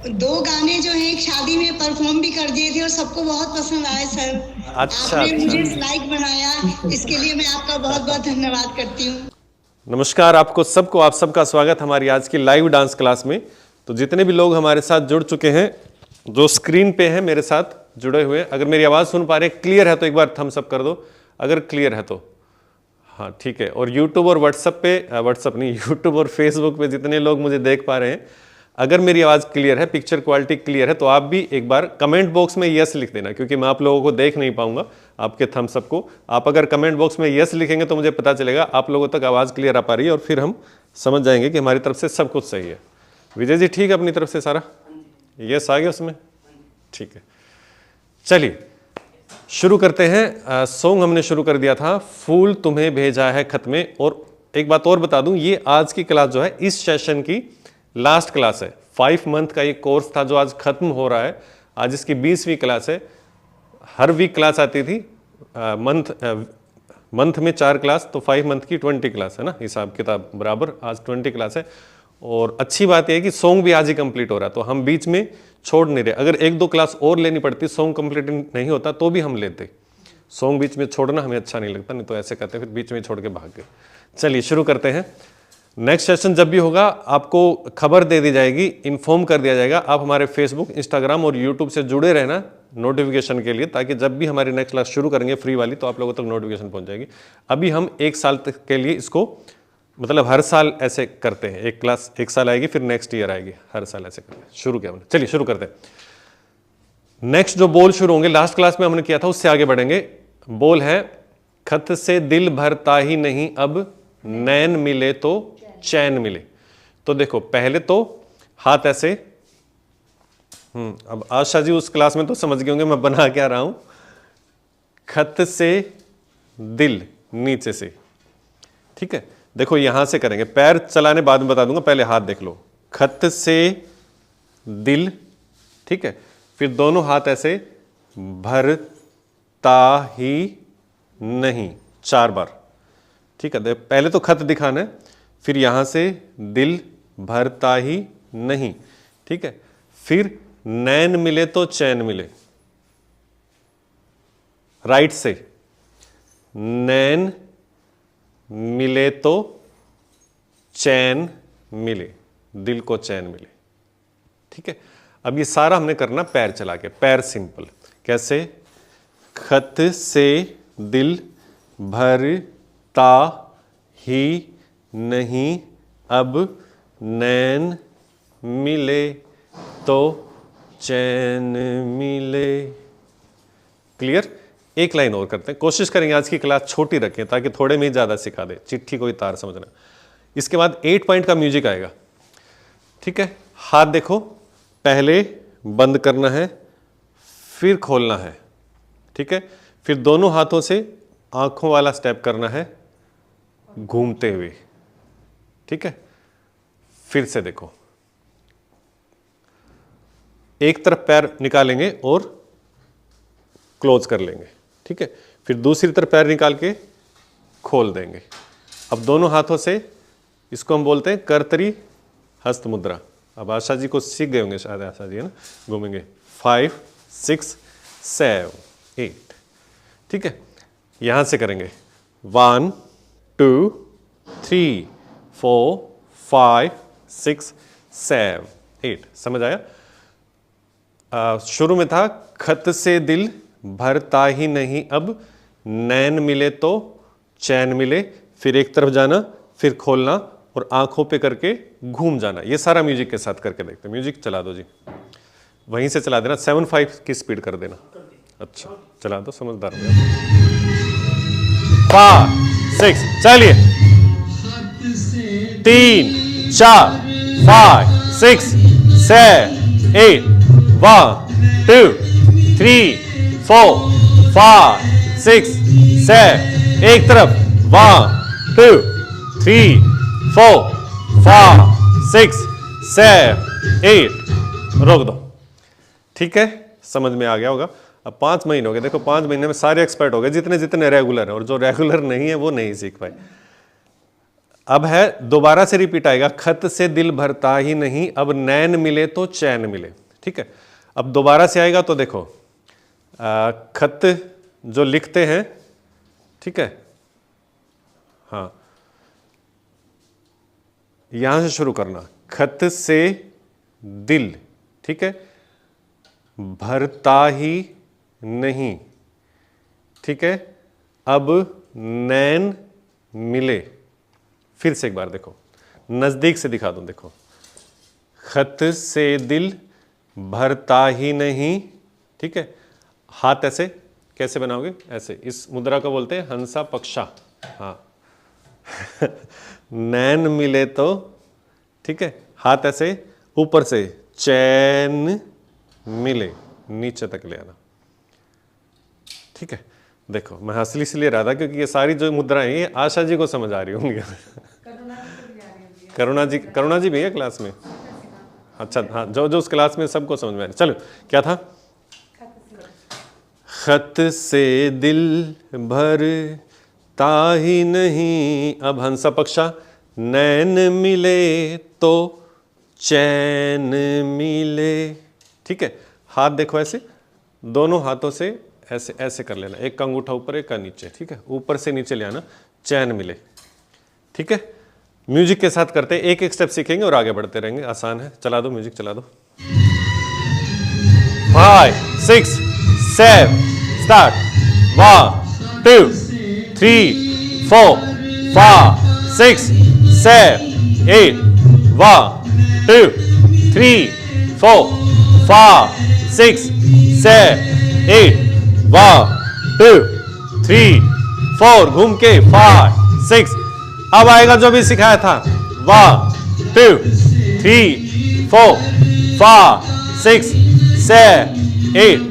2 गाने जो है एक शादी में परफॉर्म भी कर दिए थे और सबको बहुत पसंद आए सर। अच्छा आपने मुझे अच्छा। लाइक बनाया, इसके लिए मैं आपका बहुत बहुत धन्यवाद करती हूँ। नमस्कार आपको सबको, आप सबका स्वागत हमारी आज की लाइव डांस क्लास में। तो जितने भी लोग हमारे साथ जुड़ चुके हैं, जो स्क्रीन पे हैं मेरे साथ जुड़े हुए, अगर मेरी आवाज़ सुन पा रहे हैं, क्लियर है तो एक बार थम्स अप कर दो, अगर क्लियर है तो। हाँ ठीक है। और यूट्यूब और व्हाट्सअप पे, व्हाट्सअप नहीं, यूट्यूब और फेसबुक पे जितने लोग मुझे देख पा रहे हैं, अगर मेरी आवाज़ क्लियर है, पिक्चर क्वालिटी क्लियर है, तो आप भी एक बार कमेंट बॉक्स में यस लिख देना, क्योंकि मैं आप लोगों को देख नहीं पाऊंगा आपके थम्स अप को। आप अगर कमेंट बॉक्स में यस लिखेंगे तो मुझे पता चलेगा आप लोगों तक आवाज़ क्लियर आ पा रही है, और फिर हम समझ जाएंगे कि हमारी तरफ से सब कुछ सही है। विजय जी ठीक है अपनी तरफ से सारा? यस आ गया उसमें? ठीक है, चलिए शुरू करते हैं। सॉन्ग हमने शुरू कर दिया था, फूल तुम्हें भेजा है खत में। और एक बात और बता दूं, ये आज की क्लास जो है इस सेशन की लास्ट क्लास है। 5 मंथ का ये कोर्स था जो आज खत्म हो रहा है। आज इसकी 20वीं क्लास है। हर वीक क्लास आती थी, मंथ में 4 क्लास, तो 5 मंथ की 20 क्लास है ना, हिसाब किताब बराबर। आज 20 क्लास है। और अच्छी बात यह है कि सॉन्ग भी आज ही कंप्लीट हो रहा है, तो हम बीच में छोड़ नहीं रहे। अगर 1-2 क्लास और लेनी पड़ती, सॉन्ग कंप्लीट नहीं होता तो भी हम लेते। सॉन्ग बीच में छोड़ना हमें अच्छा नहीं लगता, नहीं तो ऐसे करते फिर बीच में छोड़ के भाग गए। चलिए शुरू करते हैं। नेक्स्ट सेशन जब भी होगा आपको खबर दे दी जाएगी, इन्फॉर्म कर दिया जाएगा। आप हमारे फेसबुक, इंस्टाग्राम और यूट्यूब से जुड़े रहना नोटिफिकेशन के लिए, ताकि जब भी हमारी नेक्स्ट क्लास शुरू करेंगे फ्री वाली, तो आप लोगों तक नोटिफिकेशन पहुंच जाएगी। अभी हम 1 साल तक के लिए इसको, मतलब हर साल ऐसे करते हैं। एक क्लास 1 साल आएगी, फिर नेक्स्ट ईयर आएगी, हर साल ऐसे करते हैं। शुरू किया हमने, चलिए शुरू करते हैं। नेक्स्ट जो बोल शुरू होंगे, लास्ट क्लास में हमने किया था, उससे आगे बढ़ेंगे। बोल है, खत से दिल भरता ही नहीं अब, नैन मिले तो चैन मिले। तो देखो पहले तो हाथ ऐसे, अब आशा जी उस क्लास में तो समझ गए होंगे मैं बना क्या रहा हूं। खत से दिल नीचे से, ठीक है। देखो यहां से करेंगे, पैर चलाने बाद में बता दूंगा, पहले हाथ देख लो। खत से दिल, ठीक है। फिर दोनों हाथ ऐसे, भरता ही नहीं, 4 बार, ठीक है। पहले तो खत दिखाना है, फिर यहां से दिल भरता ही नहीं, ठीक है। फिर नैन मिले तो चैन मिले, राइट से नैन मिले तो चैन मिले, दिल को चैन मिले, ठीक है। अब ये सारा हमने करना पैर चला के, पैर सिंपल। कैसे? खत से दिल भरता ही नहीं अब, नैन मिले तो चैन मिले। क्लियर? एक लाइन और करते हैं, कोशिश करेंगे आज की क्लास छोटी रखें ताकि थोड़े में ही ज्यादा सिखा दे, चिट्ठी कोई तार समझना। इसके बाद 8 पॉइंट का म्यूजिक आएगा, ठीक है। हाथ देखो, पहले बंद करना है, फिर खोलना है, ठीक है। फिर दोनों हाथों से आंखों वाला स्टेप करना है घूमते हुए, ठीक है। फिर से देखो, एक तरफ पैर निकालेंगे और क्लोज कर लेंगे, ठीक है। फिर दूसरी तरफ पैर निकाल के खोल देंगे। अब दोनों हाथों से, इसको हम बोलते हैं कर्तरी हस्त मुद्रा। अब आशा जी को सीख गए होंगे शायद, आशा जी है ना, घूमेंगे 5 6 7 8, ठीक है। यहां से करेंगे 1 2 3 4 5 6 7 8। समझ आया? शुरू में था, खत से दिल भरता ही नहीं अब, नैन मिले तो चैन मिले। फिर एक तरफ जाना, फिर खोलना और आंखों पे करके घूम जाना। ये सारा म्यूजिक के साथ करके देखते हैं। म्यूजिक चला दो जी, वहीं से चला देना, 7/5 की स्पीड कर देना। अच्छा चला दो, समझदार हो गया। 5 6, चलिए 3 4 5 6 7 8 1 2 3 4 5 6 7। एक तरफ 1 2 3 4 5 6 7 8। रोक दो, ठीक है। समझ में आ गया होगा। अब 5 महीने हो गए, देखो 5 महीने में सारे एक्सपर्ट हो गए, जितने जितने रेगुलर हैं, और जो रेगुलर नहीं है वो नहीं सीख पाए। अब है दोबारा से रिपीट आएगा, खत से दिल भरता ही नहीं, अब नैन मिले तो चैन मिले। ठीक है, अब दोबारा से आएगा तो देखो खत जो लिखते हैं, ठीक है, हाँ यहां से शुरू करना, खत से दिल, ठीक है, भरता ही नहीं, ठीक है, अब नैन मिले। फिर से एक बार देखो, नजदीक से दिखा दूं, देखो, खत से दिल भरता ही नहीं, ठीक है, हाथ ऐसे कैसे बनाओगे, ऐसे, इस मुद्रा को बोलते हैं हंसा पक्षा, हाँ नैन मिले तो, ठीक है, हाथ ऐसे ऊपर से, चैन मिले, नीचे तक ले आना। ठीक है, देखो मैं हंस इसलिए रहा था क्योंकि ये सारी जो मुद्राएं ये आशा जी को समझ आ रही होंगी। करुणा जी भी है क्लास में? अच्छा, हाँ, जो जो उस क्लास में सबको समझ में आ रही। चलो, क्या था? खत से दिल भरता ही नहीं, अब हंसा पक्षा, नैन मिले तो चैन मिले। ठीक है, हाथ देखो ऐसे, दोनों हाथों से ऐसे ऐसे कर लेना, एक का अंगूठा ऊपर एक का नीचे, ठीक है, ऊपर से नीचे ले आना, चैन मिले। ठीक है, म्यूजिक के साथ करते हैं, एक एक स्टेप सीखेंगे और आगे बढ़ते रहेंगे, आसान है। चला दो म्यूजिक, चला दो। 5 6 7 स्टार्ट। 1 2 3 4 5 6 7 8 1 2 3 4 5 6 7 8 1 2 3 4, घूम के 5 6। अब आएगा जो भी सिखाया था, 1 2 3 4 5 6 7 8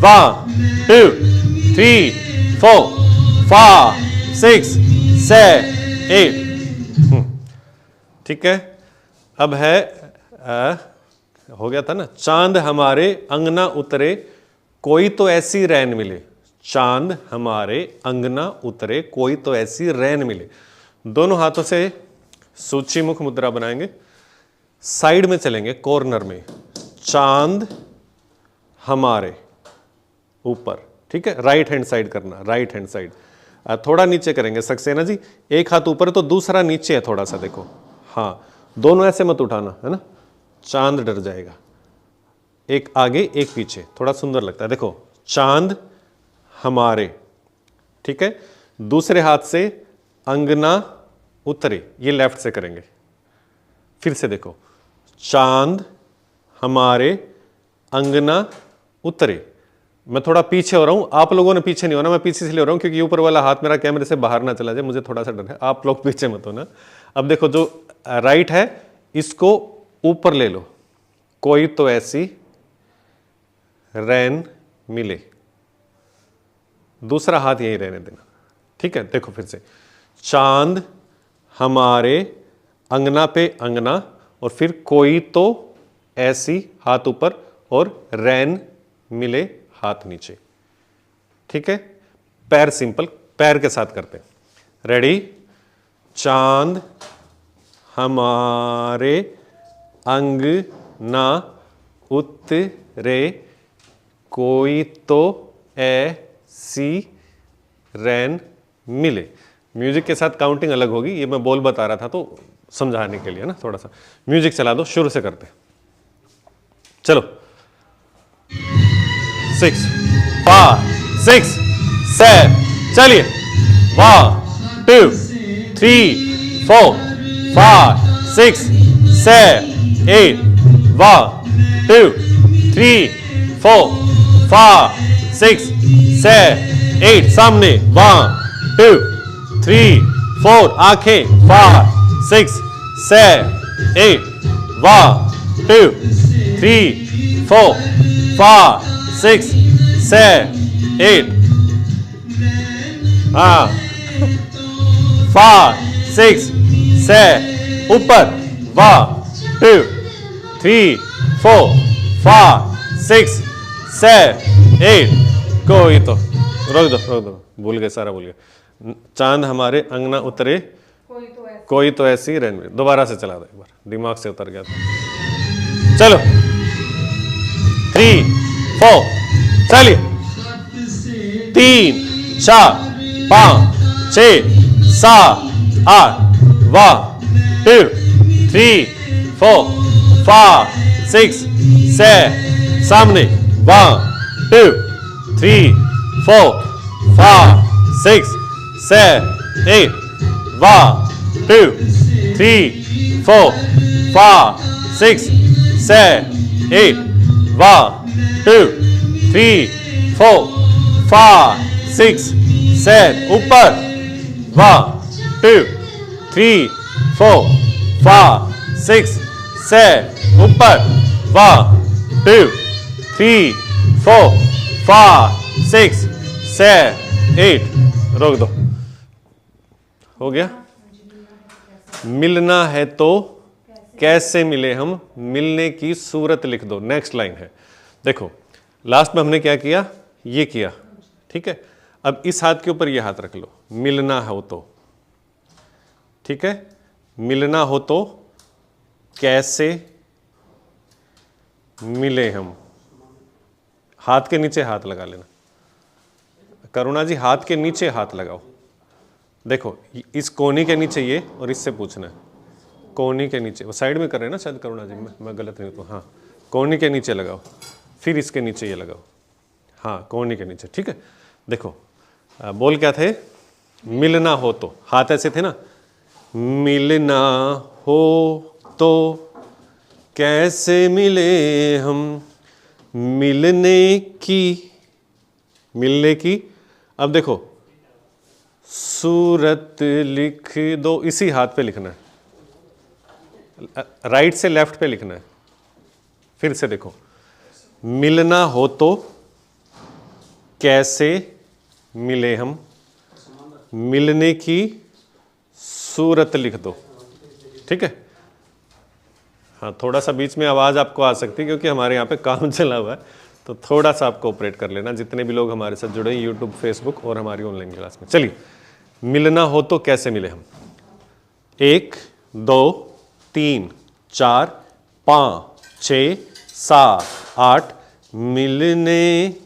1 2 3 4 5 6 7 8। ठीक है, अब है हो गया था ना, चांद हमारे अंगना उतरे कोई तो ऐसी रैन मिले। चांद हमारे अंगना उतरे कोई तो ऐसी रैन मिले। दोनों हाथों से सूची मुख मुद्रा बनाएंगे, साइड में चलेंगे, कॉर्नर में, चांद हमारे ऊपर। ठीक है, राइट हैंड साइड करना, राइट हैंड साइड। थोड़ा नीचे करेंगे सक्सेना जी, एक हाथ ऊपर तो दूसरा नीचे है थोड़ा सा, देखो, हाँ, दोनों ऐसे मत उठाना, है ना, चांद डर जाएगा। एक आगे एक पीछे, थोड़ा सुंदर लगता है। देखो, चांद हमारे, ठीक है, दूसरे हाथ से अंगना उतरे, ये लेफ्ट से करेंगे। फिर से देखो, चांद हमारे अंगना उतरे। मैं थोड़ा पीछे हो रहा हूं, आप लोगों ने पीछे नहीं होना, मैं पीछे इसलिए हो रहा हूं क्योंकि ऊपर वाला हाथ मेरा कैमरे से बाहर ना चला जाए, मुझे थोड़ा सा डर है, आप लोग पीछे मत होना। अब देखो, जो राइट है इसको ऊपर ले लो, कोई तो ऐसी रैन मिले, दूसरा हाथ यही रहने देना। ठीक है, देखो फिर से, चांद हमारे अंगना पे अंगना, और फिर कोई तो ऐसी, हाथ ऊपर, और रैन मिले, हाथ नीचे। ठीक है, पैर सिंपल, पैर के साथ करते हैं। रेडी, चांद हमारे अंगना उतरे कोई तो ऐसी रैन मिले। म्यूजिक के साथ काउंटिंग अलग होगी, ये मैं बोल बता रहा था तो समझाने के लिए ना, थोड़ा सा म्यूजिक चला दो, शुरू से करते हैं। चलो, 6 5 6 7, चलिए, 1 2 3 4 5 6 7 8 1 2 3 4 5 6 7 8, सामने, 1 2 3 4, आंखें, 5 6 7 8 1 2 3 4 5 6 7 8, हाँ, 5 6 7, ऊपर, 1 2 3 4 5 6 7 8। कोई तो, रोक दो, भूल गए, सारा भूल गए। चांद हमारे अंगना उतरे कोई तो ऐसी रहने। दोबारा से चला दो एक बार, दिमाग से उतर गया था। चलो 3 4 चलिए 3 4 5 6 7 8 1 2 3 4 5 6 7 सामने 1 2 3 4 5 6 7 8 1 2 3 4 5 6 7 8 1 2 3 4 5 6 7 ऊपर 1 2 3 4 5 6 7 ऊपर 1 2 3 4 5 6 7 8 रोक दो। हो गया। मिलना है तो कैसे मिले हम, मिलने की सूरत लिख दो। नेक्स्ट लाइन है, देखो लास्ट में हमने क्या किया, ये किया, ठीक है। अब इस हाथ के ऊपर ये हाथ रख लो, मिलना हो तो, ठीक है। मिलना हो तो कैसे मिले हम, हाथ के नीचे हाथ लगा लेना। करुणा जी हाथ के नीचे हाथ लगाओ। देखो इस कोनी के नीचे ये, और इससे पूछना है कोनी के नीचे, वो साइड में कर रहे हैं ना शायद करुणा जी, मैं गलत नहीं तो, हाँ कोनी के नीचे लगाओ, फिर इसके नीचे ये लगाओ, हाँ कोनी के नीचे, ठीक है। देखो बोल क्या थे, मिलना हो तो, हाथ ऐसे थे ना, मिलना हो तो कैसे मिले हम, मिलने की, अब देखो सूरत लिख दो, इसी हाथ पे लिखना है, राइट से लेफ्ट पे लिखना है। फिर से देखो, मिलना हो तो कैसे मिले हम, मिलने की सूरत लिख दो, ठीक है। हाँ थोड़ा सा बीच में आवाज़ आपको आ सकती है क्योंकि हमारे यहाँ पे काम चला हुआ है, तो थोड़ा सा आपको ऑपरेट कर लेना, जितने भी लोग हमारे साथ जुड़े हैं यूट्यूब, फेसबुक और हमारी ऑनलाइन क्लास में। चलिए, मिलना हो तो कैसे मिले हम, 1 2 3 4 5 6 7 8 मिलने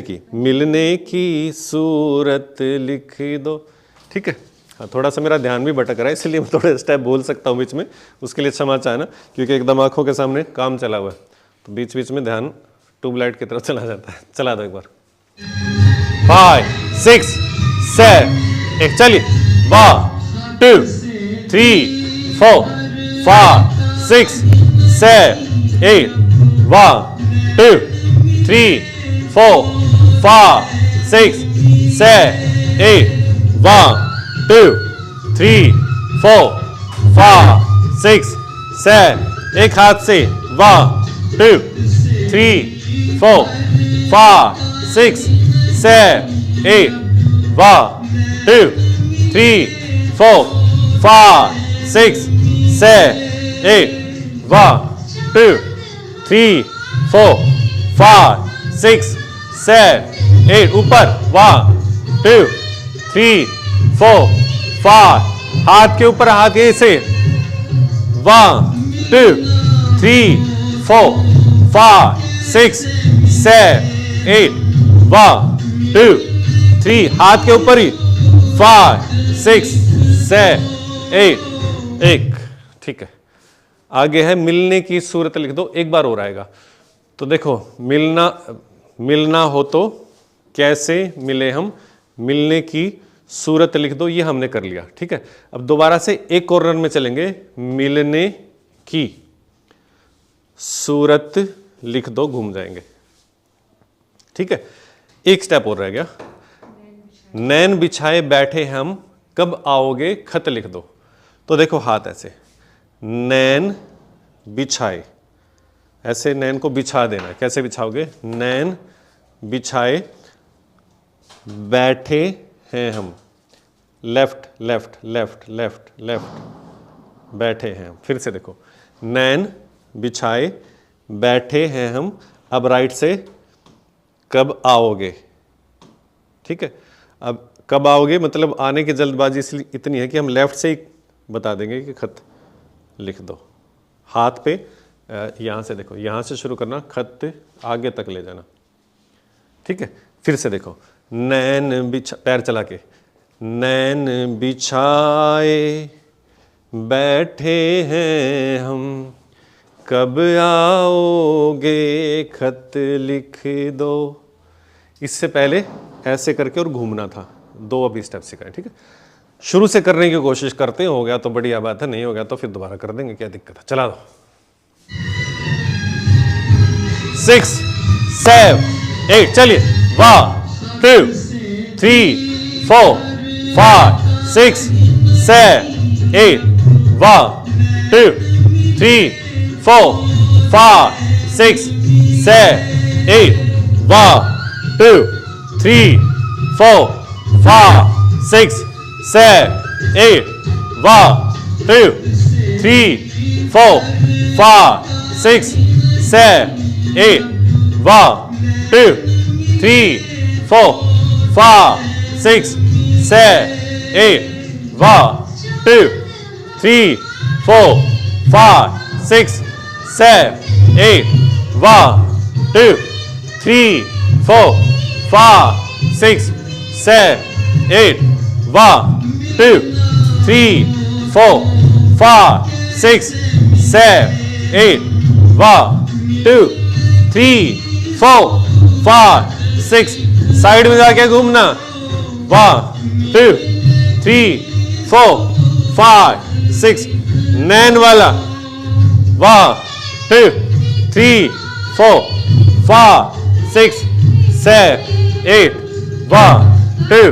की मिलने की सूरत लिख दो, ठीक है। हाँ थोड़ा सा मेरा ध्यान भी भटक रहा है, इसलिए मैं थोड़े स्टेप बोल सकता हूँ बीच में, उसके लिए क्षमा चाहना, क्योंकि एकदम आंखों के सामने काम चला हुआ है, तो बीच बीच में ध्यान ट्यूबलाइट की तरफ चला जाता है। चला दो एक बार, 5 6 7 एक, चलिए 1 2 3 4 5 6 7 8 1 2 3 4 5 6 7 8 1 2 3 4 5 6 7 एक हाथ से 1 2 3 4 5 6 7 8 1 2 3 4 5 6 7 8 1 2 3 4 5 6 7 8 ऊपर 1 2 3 4 5 हाथ के ऊपर हाथ ऐसे 1 2 3 4 5 6 7 8 1 2 3 हाथ के ऊपर ही 5 6 7 8 1, ठीक है। आगे है मिलने की सूरत लिख दो, एक बार और आएगा। तो देखो मिलना हो तो कैसे मिले हम, मिलने की सूरत लिख दो, ये हमने कर लिया, ठीक है। अब दोबारा से एक कॉर्नर में चलेंगे, मिलने की सूरत लिख दो, घूम जाएंगे, ठीक है। एक स्टेप और रह गया, नैन बिछाए बैठे हम कब आओगे खत लिख दो। तो देखो हाथ ऐसे, नैन बिछाए, ऐसे नैन को बिछा देना है। कैसे बिछाओगे, नैन बिछाए बैठे हैं हम, left left left left left बैठे हैं हम। फिर से देखो, नैन बिछाए बैठे हैं हम, अब राइट से कब आओगे, ठीक है। अब कब आओगे, मतलब आने की जल्दबाजी इसलिए इतनी है कि हम लेफ्ट से ही बता देंगे कि खत लिख दो। हाथ पे यहाँ से देखो, यहाँ से शुरू करना, खत आगे तक ले जाना, ठीक है। फिर से देखो, नैन बिछा, पैर चला के, नैन बिछाए बैठे हैं हम, कब आओगे खत लिख दो। इससे पहले ऐसे करके और घूमना था, 2 अभी स्टेप सिखाए, ठीक है। शुरू से करने की कोशिश करते हैं, हो गया तो बढ़िया बात है, नहीं हो गया तो फिर दोबारा कर देंगे, क्या दिक्कत है। चला दो। 6 7 8, चलिए। 1 2 3 4 5 6 7 8, 1 2 3 4 5 6 7 8, 1 2 3 4 5 6 7 8, 1 2 3 4 5 6 7 8, 1 2 3 4 5 6 7 8, 1 2 3 4 5 6 7 8, 1 2 3 4 5 6 7 8, 1 2 3 4 5 6 7 8, 1 2 3 4 5 6, साइड में जाके घूमना, 1 2 3 4 5 6, नैन वाला, 1 2 3 4 5 6 7 8, 1 2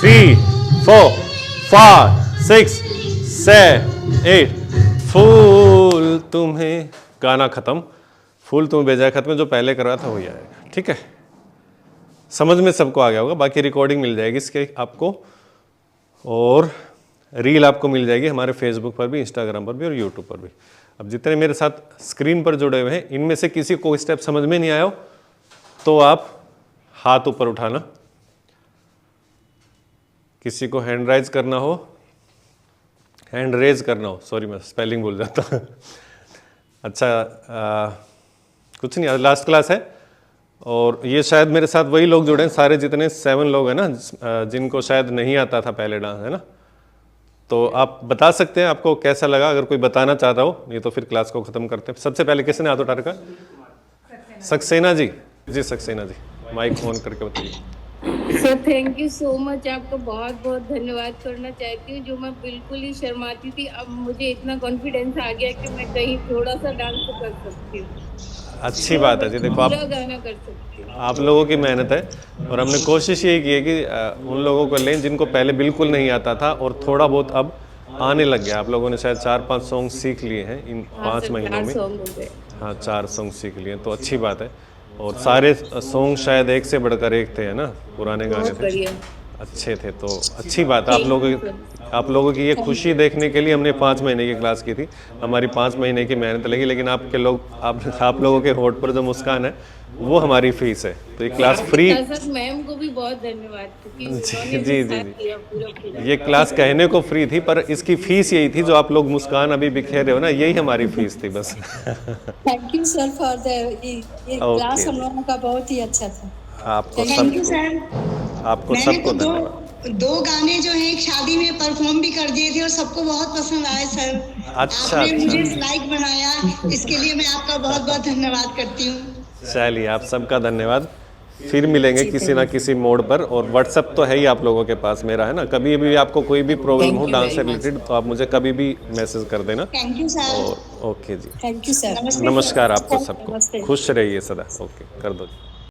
3 4 5 6 7 8। फूल तुम्हें, गाना खत्म, फूल तुम्हें भेजा खत में, जो पहले करवा था वही आएगा, ठीक है। समझ में सबको आ गया होगा, बाकी रिकॉर्डिंग मिल जाएगी इसके आपको, और रील आपको मिल जाएगी हमारे फेसबुक पर भी, इंस्टाग्राम पर भी और यूट्यूब पर भी। अब जितने मेरे साथ स्क्रीन पर जुड़े हुए हैं, इनमें से किसी को स्टेप समझ में नहीं आया हो तो आप हाथ ऊपर उठाना, किसी को हैंड राइज करना हो, हैंड रेज करना हो, सॉरी मैं स्पेलिंग भूल जाता अच्छा कुछ नहीं, लास्ट क्लास है, और ये शायद मेरे साथ वही लोग जुड़े हैं सारे, जितने 7 लोग हैं ना, जिनको शायद नहीं आता था पहले डांस, है ना। तो आप बता सकते हैं आपको कैसा लगा, अगर कोई बताना चाहता हो, नहीं तो फिर क्लास को ख़त्म करते हैं। सबसे पहले किसने हाथ उठा रखा? सक्सेना जी। जी सक्सेना जी, माइक ऑन करके बताइए। Sir thank you so much, आपको बहुत बहुत धन्यवाद करना चाहती हूँ। जो मैं बिल्कुल ही शर्माती थी, अब मुझे इतना कॉन्फिडेंस आ गया कि मैं कहीं थोड़ा सा डांस तो कर सकती हूँ। अच्छी बात है जी। देखो आप, गाना कर सकती हूँ। आप लोगों की मेहनत है, और हमने कोशिश यही की है कि उन लोगों को लें जिनको पहले बिल्कुल नहीं आता था और थोड़ा बहुत अब आने लग गया। आप लोगों ने शायद 4-5 सॉन्ग सीख लिए हैं इन 5 महीनों में। हाँ 4 सॉन्ग सीख लिए, तो अच्छी बात है। और सारे सॉन्ग शायद एक से बढ़कर एक थे, है ना, पुराने गाने थे, अच्छे थे, तो अच्छी बात है। आप लोगों की ये खुशी देखने के लिए हमने 5 महीने की क्लास की थी, हमारी 5 महीने की मेहनत लगी, लेकिन आपके लोग आप लोगों के होठ पर जो मुस्कान है वो हमारी फीस है। तो ये क्लास फ्री, मैम को भी बहुत धन्यवाद। जी जी जी, ये क्लास कहने को फ्री थी, पर इसकी फीस यही थी, जो आप लोग मुस्कान अभी बिखेर रहे हो ना, यही हमारी फीस थी बस। Thank you sir for the ये क्लास, हम लोगों का बहुत ही अच्छा था। आपको सबको धन्यवाद। 2 गाने जो है शादी में परफॉर्म भी कर दिए थे और सबको बहुत पसंद आए सर। अच्छा, आपने मुझे लाइक बनाया, इसके लिए मैं आपका बहुत बहुत धन्यवाद करती हूँ। चलिए आप सबका धन्यवाद, फिर मिलेंगे किसी ना किसी मोड पर। और व्हाट्सएप तो है ही आप लोगों के पास मेरा, है ना, कभी भी आपको कोई भी प्रॉब्लम हो डांस से रिलेटेड तो आप मुझे कभी भी मैसेज कर देना। Thank you sir. और ओके जी, थैंक यू सर। नमस्कार आपको सबको, खुश रहिए सदा। ओके कर दो जी।